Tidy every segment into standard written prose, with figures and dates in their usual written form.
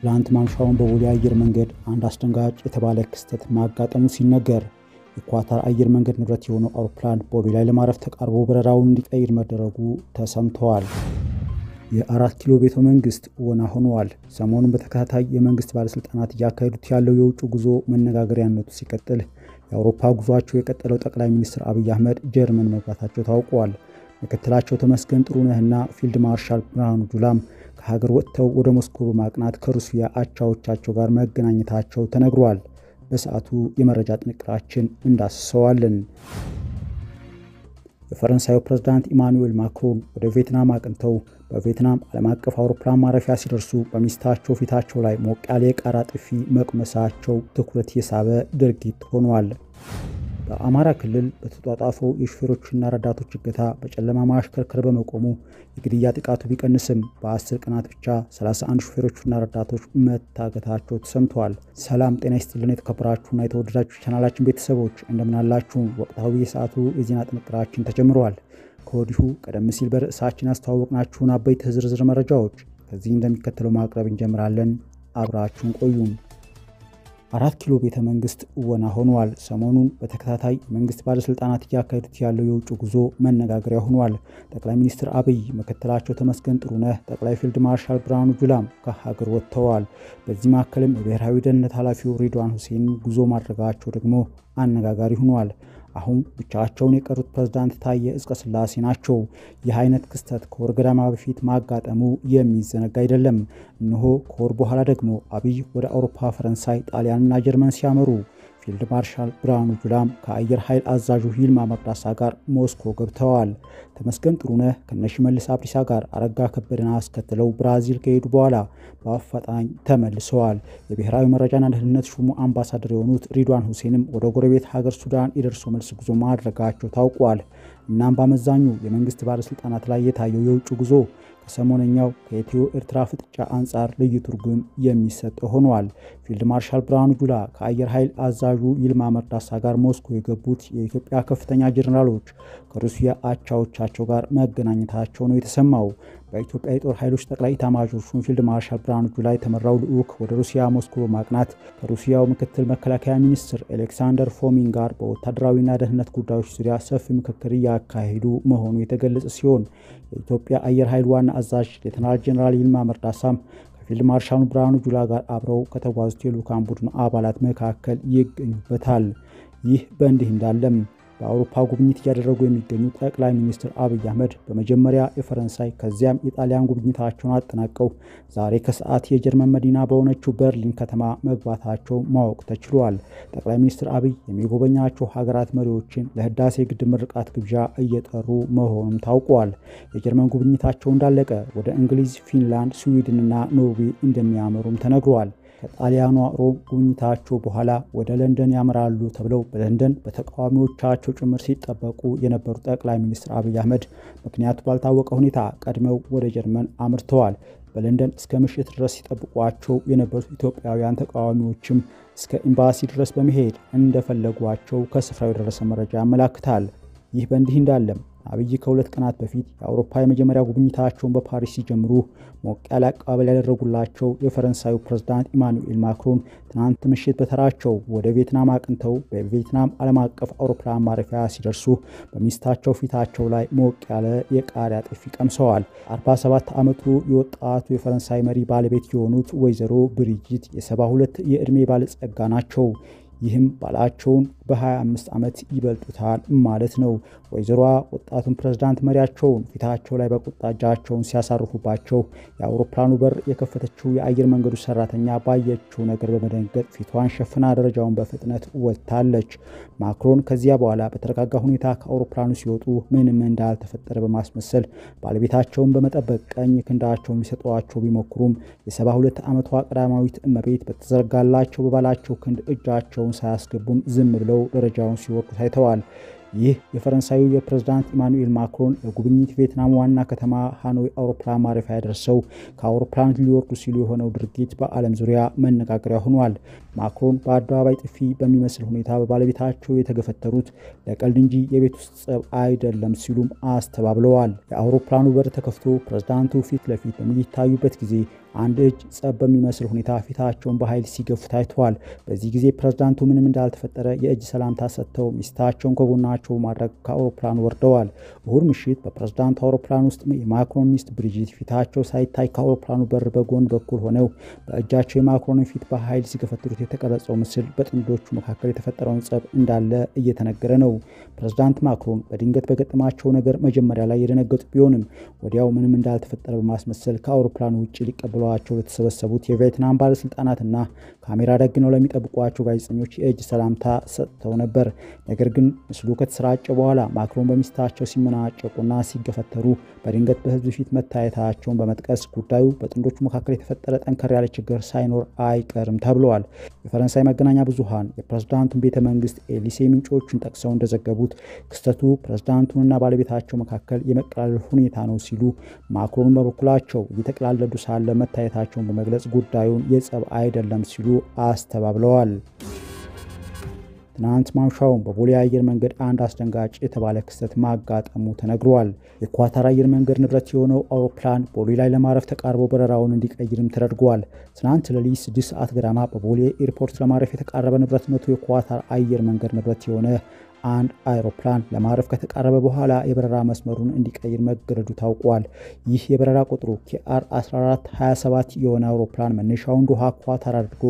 ትላንት ማምሻውን በቦሌ አየር መንገድ አንድ አስደንጋጭ የተባለ ክስተት ማጋጠሙ ሲነገር የኳታር አየር መንገድ ንብረት የሆነው አውሮፕላን ቦሌ ላይ ለማረፍ ተቃርቦ በረራውን እንዲቀይር መደረጉ ተሰምቷል። የአራት ኪሎ ቤተ መንግስት ወና ሆኗል። ሰሞኑን በተከታታይ የመንግስት ባለስልጣናት እያካሄዱት ያለው የውጭ ጉዞ መነጋገሪያነቱ ሲቀጥል የአውሮፓ ጉዟቸው የቀጠለው ጠቅላይ ሚኒስትር አብይ አህመድ ጀርመን መግባታቸው ታውቋል። ምክትላቸው ተመስገን ጥሩነህና ፊልድ ማርሻል ብርሃኑ ጁላም ከሀገር ወጥተው ወደ ሞስኮ በማቅናት ከሩሲያ አቻዎቻቸው ጋር መገናኘታቸው ተነግሯል። በሰዓቱ የመረጃ ጥንቅራችን እንዳስሰዋለን። የፈረንሳዩ ፕሬዝዳንት ኢማኑኤል ማክሮን ወደ ቪየትናም አቅንተው በቪየትናም ዓለም አቀፍ አውሮፕላን ማረፊያ ሲደርሱ በሚስታቸው ፊታቸው ላይ ሞቅ ያለ የቃራ ጥፊ መቅመሳቸው ትኩረት የሳበ ድርጊት ሆኗል። በአማራ ክልል በተጧጧፈው የሹፌሮችና ረዳቶች እገታ በጨለማ ማሽከርከር በመቆሙ የግድያ ጥቃቱ ቢቀንስም በ10 ቀናት ብቻ 31 ሹፌሮችና ረዳቶች መታገታቸው ተሰምተዋል። ሰላም ጤና ይስጥልን የተከበራችሁና የተወደዳችሁ ቻናላችን ቤተሰቦች እንደምናላችሁ። ወቅታዊ የሰዓቱ የዜና ጥንቅራችን ተጀምሯል። ከወዲሁ ቀደም ሲል በርዕሳችን ያስተዋወቅናችሁን አበይት ዝርዝር መረጃዎች ከዚህ እንደሚከተለው ማቅረብ እንጀምራለን። አብራችሁን ቆዩም። አራት ኪሎ ቤተ መንግስት ወና ሆኗል። ሰሞኑን በተከታታይ መንግስት ባለስልጣናት እያካሄዱት ያለው የውጭ ጉዞ መነጋገሪያ ሆኗል። ጠቅላይ ሚኒስትር አብይ፣ ምክትላቸው ተመስገን ጥሩነህ፣ ጠቅላይ ፊልድ ማርሻል ብርሃኑ ጁላም ከሀገር ወጥተዋል። በዚህ መካከልም የብሔራዊ ደህንነት ኃላፊው ሬድዋን ሁሴን ጉዞ ማድረጋቸው ደግሞ አነጋጋሪ ሆኗል። አሁን ብቻቸውን የቀሩት ፕሬዝዳንት ታዬ አጽቀሥላሴ ናቸው። ይህ አይነት ክስተት ከወር ገደማ በፊት ማጋጠሙ የሚዘነጋ አይደለም። እነሆ ከወር በኋላ ደግሞ አብይ ወደ አውሮፓ፣ ፈረንሳይ፣ ጣሊያንና ጀርመን ሲያመሩ ፊልድ ማርሻል ብርሃኑ ጁላም ከአየር ኃይል አዛዡ ይልማ መርዳሳ ጋር ሞስኮ ገብተዋል። ተመስገን ጥሩነህ ከነሽመልስ አብዲሳ ጋር አረጋ ከበደን አስከትለው ብራዚል ከሄዱ በኋላ በአፋጣኝ ተመልሰዋል። የብሔራዊ መረጃና ደህንነት ሹሙ አምባሳደር የሆኑት ሬድዋን ሁሴንም ወደ ጎረቤት ሀገር ሱዳን የደርሶ መልስ ጉዞ ማድረጋቸው ታውቋል። እናም በአመዛኙ የመንግስት ባለስልጣናት ላይ የታየው የውጭ ጉዞ ከሰሞነኛው ከኢትዮ ኤርትራ ፍጥጫ አንጻር ልዩ ትርጉም የሚሰጠው ሆኗል። ፊልድ ማርሻል ብርሃኑ ጁላ ከአየር ኃይል አዛዡ ይልማ መርዳሳ ጋር ሞስኮ የገቡት የኢትዮጵያ ከፍተኛ ጀነራሎች ከሩሲያ አቻዎቻቸው ጋር መገናኘታቸው ነው የተሰማው። በኢትዮጵያ የጦር ኃይሎች ጠቅላይ ኤታማዦር ሹም ፊልድ ማርሻል ብርሃኑ ጁላ የተመራው ልዑክ ወደ ሩሲያ ሞስኮ በማቅናት ከሩሲያው ምክትል መከላከያ ሚኒስትር አሌክሳንደር ፎሚን ጋር በወታደራዊና ደህንነት ጉዳዮች ዙሪያ ሰፊ ምክክር እያካሄዱ መሆኑ የተገለጸ ሲሆን የኢትዮጵያ አየር ኃይል ዋና አዛዥ ሌተናል ጄኔራል ይልማ መርዳሳም ከፊልድ ማርሻሉ ብርሃኑ ጁላ ጋር አብረው ከተጓዙት የልዑካን ቡድን አባላት መካከል ይገኙበታል። ይህ በእንዲህ እንዳለም በአውሮፓ ጉብኝት እያደረጉ የሚገኙት ጠቅላይ ሚኒስትር አብይ አህመድ በመጀመሪያ የፈረንሳይ ከዚያም የጣሊያን ጉብኝታቸውን አጠናቀው ዛሬ ከሰዓት የጀርመን መዲና በሆነችው በርሊን ከተማ መግባታቸው ማወቅ ተችሏል። ጠቅላይ ሚኒስትር አብይ የሚጎበኛቸው ሀገራት መሪዎችን ለህዳሴ ግድብ ምርቃት ግብዣ እየጠሩ መሆኑም ታውቋል። የጀርመን ጉብኝታቸው እንዳለቀ ወደ እንግሊዝ፣ ፊንላንድ፣ ስዊድንና ኖርዌይ እንደሚያመሩም ተነግሯል። ከጣሊያኗ ሮም ጉብኝታቸው በኋላ ወደ ለንደን ያመራሉ ተብለው በለንደን በተቃዋሚዎቻቸው ጭምር ሲጠበቁ የነበሩ ጠቅላይ ሚኒስትር አብይ አህመድ ምክንያቱ ባልታወቀ ሁኔታ ቀድመው ወደ ጀርመን አምርተዋል። በለንደን እስከ ምሽት ድረስ ሲጠብቋቸው የነበሩት ኢትዮጵያውያን ተቃዋሚዎችም እስከ ኤምባሲ ድረስ በመሄድ እንደፈለጓቸው ከስፍራው የደረሰ መረጃ ያመላክታል። ይህ በእንዲህ እንዳለም አብይ ከሁለት ቀናት በፊት የአውሮፓ የመጀመሪያ ጉብኝታቸውን በፓሪስ ሲጀምሩ ሞቅ ያለ አቀባበል ያደረጉላቸው የፈረንሳዩ ፕሬዝዳንት ኢማኑኤል ማክሮን ትናንት ምሽት በተራቸው ወደ ቪየትናም አቅንተው በቪየትናም ዓለም አቀፍ አውሮፕላን ማረፊያ ሲደርሱ በሚስታቸው ፊታቸው ላይ ሞቅ ያለ የቃሪያ ጥፊ ቀምሰዋል። 47 ዓመቱ የወጣቱ የፈረንሳይ መሪ ባለቤት የሆኑት ወይዘሮ ብሪጂት የ72 የዕድሜ ባለጸጋ ናቸው። ይህም ባላቸውን በ25 ዓመት ይበልጡታል ማለት ነው። ወይዘሮዋ ወጣቱን ፕሬዝዳንት መሪያቸውን ፊታቸው ላይ በቁጣ እጃቸውን ሲያሳርፉባቸው የአውሮፕላኑ በር የከፈተችው የአየር መንገዱ ሰራተኛ ባየችው ነገር በመደንገጥ ፊቷን ሸፍና ደረጃውን በፍጥነት ወጥታለች። ማክሮን ከዚያ በኋላ በተረጋጋ ሁኔታ ከአውሮፕላኑ ሲወጡ ምንም እንዳልተፈጠረ በማስመሰል ባለቤታቸውን በመጠበቅ ቀኝ ክንዳቸውን ሊሰጧቸው ቢሞክሩም የ72 ዓመቷ ቀዳማዊት እመቤት በተዘረጋላቸው በባላቸው ክንድ እጃቸውን ሳያስገቡም ዝም ብለው ደረጃውን ሲወርዱ ታይተዋል። ይህ የፈረንሳዩ የፕሬዝዳንት ኢማኑኤል ማክሮን ለጉብኝት ቪየትናም ዋና ከተማ ሃኖይ አውሮፕላን ማረፊያ ደርሰው ከአውሮፕላን ሊወርዱ ሲሉ የሆነው ድርጊት በዓለም ዙሪያ መነጋገሪያ ሆኗል። ማክሮን በአደባባይ ጥፊ በሚመስል ሁኔታ በባለቤታቸው የተገፈተሩት ለቀልድ እንጂ የቤት ውስጥ ጸብ አይደለም ሲሉም አስተባብለዋል። የአውሮፕላኑ በር ተከፍቶ ፕሬዝዳንቱ ፊት ለፊት በሚታዩበት ጊዜ አንድ እጅ ጸብ በሚመስል ሁኔታ ፊታቸውን በኃይል ሲገፉ ታይተዋል። በዚህ ጊዜ ፕሬዝዳንቱ ምንም እንዳልተፈጠረ የእጅ ሰላምታ ሰጥተው ሚስታቸውን ከጎናቸው ማድረግ ከአውሮፕላን ወርደዋል። እሁድ ምሽት በፕሬዝዳንቱ አውሮፕላን ውስጥ የማክሮን ሚስት ብሪጂት ፊታቸው ሳይታይ ከአውሮፕላኑ በር በጎን በኩል ሆነው በእጃቸው የማክሮንን ፊት በኃይል ሲገፈትሩት የተቀረጸው ምስል በጥንዶቹ መካከል የተፈጠረውን ጸብ እንዳለ እየተነገረ ነው። ፕሬዝዳንት ማክሮን በድንገት በገጠማቸው ነገር መጀመሪያ ላይ የደነገጡ ቢሆንም ወዲያው ምንም እንዳልተፈጠረ በማስመሰል ከአውሮፕላኑ ውጭ ሊቀበሏቸው ለተሰበሰቡት የቪየትናም ባለስልጣናትና ካሜራ ደግነው ለሚጠብቋቸው ጋዜጠኞች የእጅ ሰላምታ ሰጥተው ነበር። ነገር ግን ምስሉ ከተሰራጨ በኋላ ማክሮን በሚስታቸው ሲመናጨቁና ሲገፈተሩ በድንገት በህዝብ ፊት መታየታቸውን በመጥቀስ ጉዳዩ በጥንዶቹ መካከል የተፈጠረ ጠንከር ያለ ችግር ሳይኖር አይቀርም ተብለዋል። የፈረንሳይ መገናኛ ብዙሃን የፕሬዝዳንቱን ቤተ መንግስት ኤሊሴ ምንጮቹን ጠቅሰው እንደዘገቡት ክስተቱ ፕሬዝዳንቱንና ባለቤታቸው መካከል የመቀላለል ሁኔታ ነው ሲሉ፣ ማክሮን በበኩላቸው እየተቀላለዱ ሳለ መታየታቸውን በመግለጽ ጉዳዩን የጸብ አይደለም ሲሉ አስተባብለዋል። ትናንት ማምሻውን በቦሌ አየር መንገድ አንድ አስደንጋጭ የተባለ ክስተት ማጋጠሙ ተነግሯል። የኳታር አየር መንገድ ንብረት የሆነው አውሮፕላን ቦሌ ላይ ለማረፍ ተቃርቦ በረራውን እንዲቀይርም ተደርጓል። ትናንት ሌሊት 6 ሰዓት ገደማ በቦሌ ኤርፖርት ለማረፍ የተቃረበ ንብረትነቱ የኳታር አየር መንገድ ንብረት የሆነ አንድ አውሮፕላን ለማረፍ ከተቃረበ በኋላ የበረራ መስመሩን እንዲቀይር መገደዱ ታውቋል። ይህ የበረራ ቁጥሩ ኬአር 1427 የሆነ አውሮፕላን መነሻውን ዶሃ ኳታር አድርጎ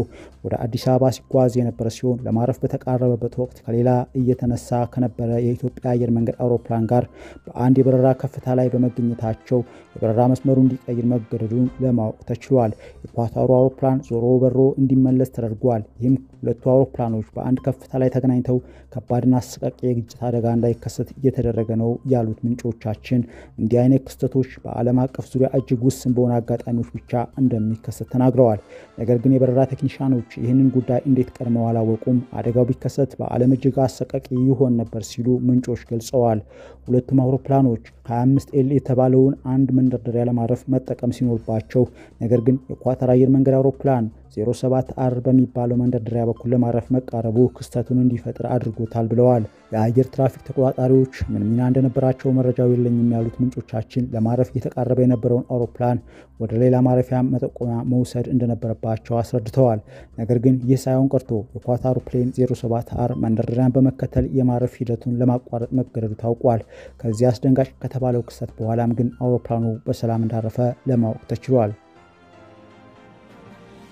ወደ አዲስ አበባ ሲጓዝ የነበረ ሲሆን ለማረፍ በተቃረበበት ወቅት ከሌላ እየተነሳ ከነበረ የኢትዮጵያ አየር መንገድ አውሮፕላን ጋር በአንድ የበረራ ከፍታ ላይ በመገኘታቸው የበረራ መስመሩ እንዲቀይር መገደዱን ለማወቅ ተችሏል። የኳታሩ አውሮፕላን ዞሮ በሮ እንዲመለስ ተደርጓል። ይህም ሁለቱ አውሮፕላኖች በአንድ ከፍታ ላይ ተገናኝተው ከባድና አሰቃቂ የግጭት አደጋ እንዳይከሰት እየተደረገ ነው ያሉት ምንጮቻችን፣ እንዲህ አይነት ክስተቶች በዓለም አቀፍ ዙሪያ እጅግ ውስን በሆነ አጋጣሚዎች ብቻ እንደሚከሰት ተናግረዋል። ነገር ግን የበረራ ቴክኒሻኖች ይህንን ጉዳይ እንዴት ቀድመው አላወቁም? አደጋው ቢከሰት በዓለም እጅግ አሰቃቂ ይሆን ነበር ሲሉ ምንጮች ገልጸዋል። ሁለቱም አውሮፕላኖች 25ኤል የተባለውን አንድ መንደርደሪያ ለማረፍ መጠቀም ሲኖርባቸው፣ ነገር ግን የኳታር አየር መንገድ አውሮፕላን 07አር በሚባለው መንደርደሪያ በኩል ለማረፍ መቃረቡ ክስተቱን እንዲፈጥር አድርጎታል ብለዋል። የአየር ትራፊክ ተቆጣጣሪዎች ምን ሚና እንደነበራቸው መረጃው የለኝም ያሉት ምንጮቻችን ለማረፍ እየተቃረበ የነበረውን አውሮፕላን ወደ ሌላ ማረፊያ መጠቆሚያ መውሰድ እንደነበረባቸው አስረድተዋል። ነገር ግን ይህ ሳይሆን ቀርቶ የኳታሩ ፕሌን 07አር መንደርደሪያን በመከተል የማረፍ ሂደቱን ለማቋረጥ መገደዱ ታውቋል። ከዚህ አስደንጋጭ ከተባለው ክስተት በኋላም ግን አውሮፕላኑ በሰላም እንዳረፈ ለማወቅ ተችሏል።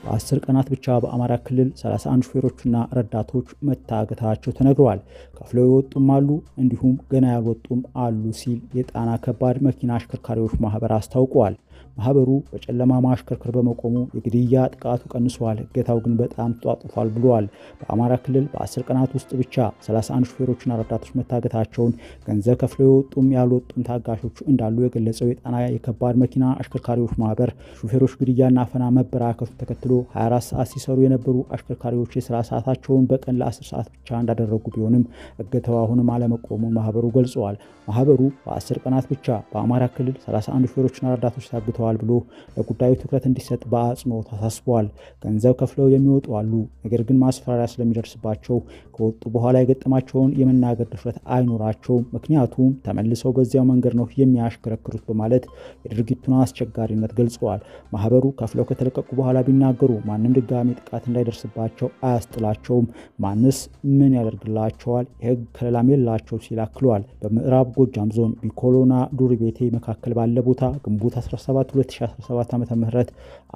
በ10 ቀናት ብቻ በአማራ ክልል 31 ሹፌሮችና ረዳቶች መታገታቸው ተነግረዋል። ከፍለው የወጡም አሉ፣ እንዲሁም ገና ያልወጡም አሉ ሲል የጣና ከባድ መኪና አሽከርካሪዎች ማህበር አስታውቀዋል። ማህበሩ በጨለማ ማሽከርከር በመቆሙ የግድያ ጥቃቱ ቀንሷል፣ እገታው ግን በጣም ተጧጡፏል ብሏል። በአማራ ክልል በ10 ቀናት ውስጥ ብቻ 31 ሹፌሮችና ረዳቶች መታገታቸውን፣ ገንዘብ ከፍለው የወጡም ያልወጡም ታጋሾች እንዳሉ የገለጸው የጣና የከባድ መኪና አሽከርካሪዎች ማህበር ሹፌሮች ግድያና አፈና መበራከቱን ተከትሎ 24 ሰዓት ሲሰሩ የነበሩ አሽከርካሪዎች የስራ ሰዓታቸውን በቀን ለ10 ሰዓት ብቻ እንዳደረጉ ቢሆንም እገታው አሁንም አለመቆሙን ማህበሩ ገልጸዋል። ማህበሩ በ10 ቀናት ብቻ በአማራ ክልል 31 ሹፌሮችና ረዳቶች ታግተዋል ብሎ ለጉዳዩ ትኩረት እንዲሰጥ በአጽንኦት አሳስበዋል። ገንዘብ ከፍለው የሚወጡ አሉ፣ ነገር ግን ማስፈራሪያ ስለሚደርስባቸው ከወጡ በኋላ የገጠማቸውን የመናገር ድፍረት አይኖራቸውም፣ ምክንያቱም ተመልሰው በዚያው መንገድ ነው የሚያሽከረክሩት በማለት የድርጊቱን አስቸጋሪነት ገልጸዋል። ማህበሩ ከፍለው ከተለቀቁ በኋላ ቢናገሩ ማንም ድጋሚ ጥቃት እንዳይደርስባቸው አያስጥላቸውም፣ ማንስ ምን ያደርግላቸዋል? የህግ ከለላም የላቸው ሲል አክለዋል። በምዕራብ ጎጃም ዞን ቢኮሎና ዱር ቤቴ መካከል ባለ ቦታ ግንቦት 17 2017 ዓ.ም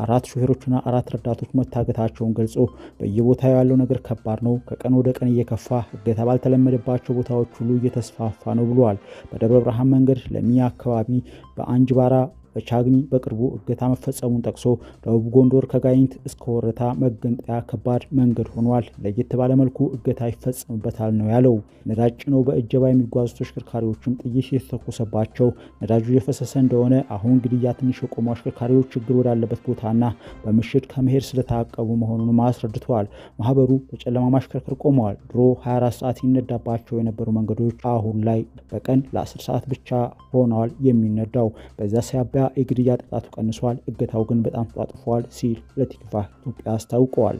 4 ሹፌሮችና 4 ረዳቶች መታገታቸውን ገልጾ በየቦታው ያለው ነገር ከባድ ነው፣ ከቀን ወደ ቀን እየከፋ እገታ ባልተለመደባቸው ቦታዎች ሁሉ እየተስፋፋ ነው ብሏል። በደብረ ብርሃን መንገድ ለሚ አካባቢ፣ በአንጅባራ በቻግኒ በቅርቡ እገታ መፈጸሙን ጠቅሶ ደቡብ ጎንደር ከጋይንት እስከ ወረታ መገንጠያ ከባድ መንገድ ሆኗል፣ ለየት ባለ መልኩ እገታ ይፈጸምበታል ነው ያለው። ነዳጅ ጭነው በእጀባ የሚጓዙ ተሽከርካሪዎችም ጥይት የተተኮሰባቸው ነዳጁ የፈሰሰ እንደሆነ፣ አሁን ግድያ ትንሽ የቆሙ አሽከርካሪዎች ችግር ወዳለበት ቦታና በምሽት ከመሄድ ስለታቀቡ መሆኑንም አስረድተዋል። ማህበሩ በጨለማ ማሽከርከር ቆመዋል። ድሮ 24 ሰዓት ይነዳባቸው የነበሩ መንገዶች አሁን ላይ በቀን ለ10 ሰዓት ብቻ ሆነዋል የሚነዳው። በዛ ሳቢያ የግድያ ጥቃቱ ቀንሷል፣ እገታው ግን በጣም ተጧጥፏል ሲል ለቲክቫህ ኢትዮጵያ አስታውቀዋል።